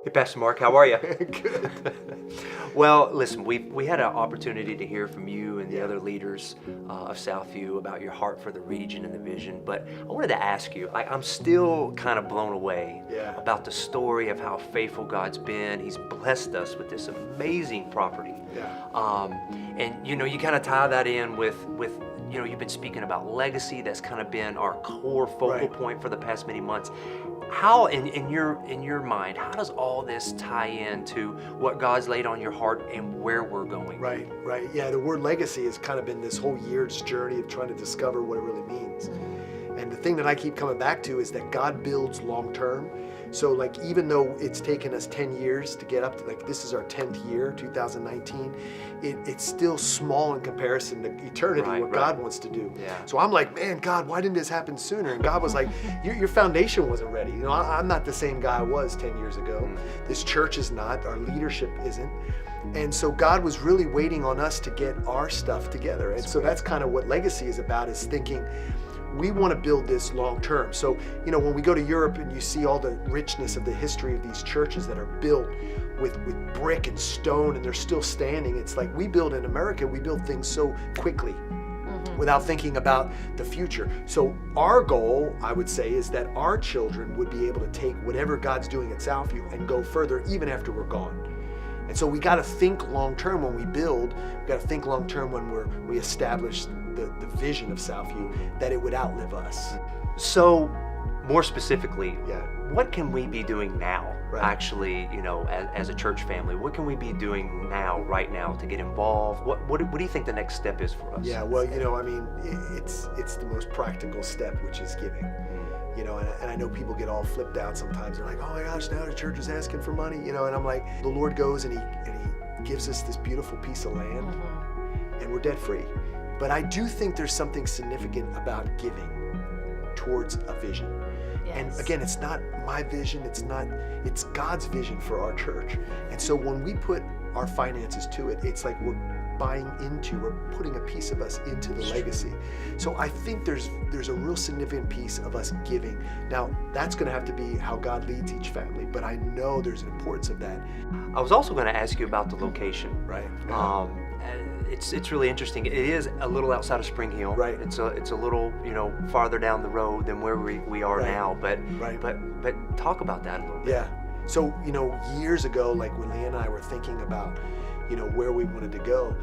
Hey, Pastor Mark, how are you? Good. Well, listen, we had an opportunity to hear from you and the other leaders of Southview about your heart for the region and the vision. But I wanted to ask you, I'm still kind of blown away about the story of how faithful God's been. He's blessed us with this amazing property. And you kind of tie that in with you've been speaking about legacy. That's kind of been our core focal point for the past many months. How, in your mind, how does all this tie into what God's laid on your heart and where we're going? Right. Yeah, the word legacy has kind of been this whole year's journey of trying to discover what it really means. And the thing that I keep coming back to is that God builds long term. So even though it's taken us 10 years to get up to this is our 10th year, 2019, it's still small in comparison to eternity, what God wants to do. Yeah. So I'm like, man, God, why didn't this happen sooner? And God was like, your foundation wasn't ready. I'm not the same guy I was 10 years ago. This church is not, our leadership isn't. And so God was really waiting on us to get our stuff together. And so that's kind of what legacy is about, is thinking, we want to build this long term. So, when we go to Europe and you see all the richness of the history of these churches that are built with brick and stone and they're still standing, it's like we build in America, we build things so quickly without thinking about the future. So our goal, I would say, is that our children would be able to take whatever God's doing at Southview and go further even after we're gone. And so we got to think long term when we build. We got to think long term when we establish the vision of Southview, that it would outlive us. So, more specifically, what can we be doing now? Actually, as a church family, what can we be doing now, right now, to get involved? What do you think the next step is for us? Yeah, well, it's the most practical step, which is giving. And I know people get all flipped out sometimes. They're like, oh my gosh, now the church is asking for money, and I'm like, the Lord goes and he gives us this beautiful piece of land, and we're debt free. But I do think there's something significant about giving towards a vision. And again, it's not my vision, it's God's vision for our church. And so when we put our finances to it, it's like we're putting a piece of us into the legacy. So I think there's a real significant piece of us giving. Now, that's going to have to be how God leads each family, but I know there's an importance of that. I was also going to ask you about the location. Right. It's really interesting. It is a little outside of Spring Hill. Right. It's a little farther down the road than where we are now. But talk about that a little bit. Yeah. So years ago, when Leanne and I were thinking about where we wanted to go,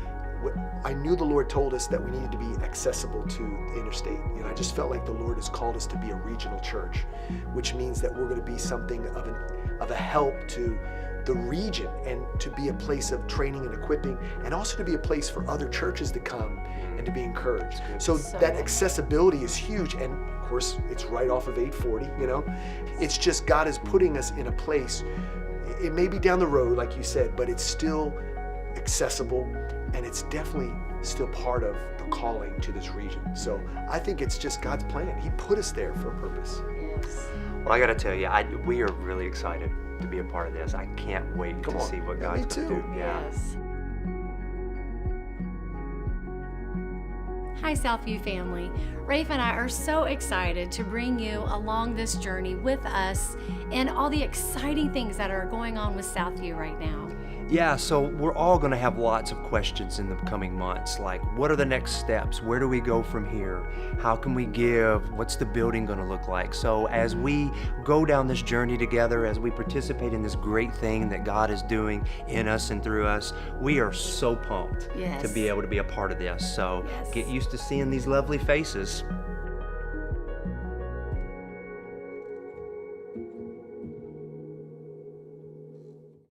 I knew the Lord told us that we needed to be accessible to the interstate. I just felt like the Lord has called us to be a regional church, which means that we're going to be something of a help to the region, and to be a place of training and equipping, and also to be a place for other churches to come and to be encouraged. So that accessibility is huge, and of course it's right off of 840. It's just God is putting us in a place. It may be down the road, like you said, but it's still accessible, and it's definitely still part of the calling to this region. So I think it's just God's plan. He put us there for a purpose. Yes. Well, I got to tell you, we are really excited to be a part of this. I can't wait to see what God's going to do. Yes. Hi, Southview family. Rafe and I are so excited to bring you along this journey with us and all the exciting things that are going on with Southview right now. Yeah, so we're all going to have lots of questions in the coming months, like what are the next steps? Where do we go from here? How can we give? What's the building going to look like? So as we go down this journey together, as we participate in this great thing that God is doing in us and through us, we are so pumped to be able to be a part of this. So get used to seeing these lovely faces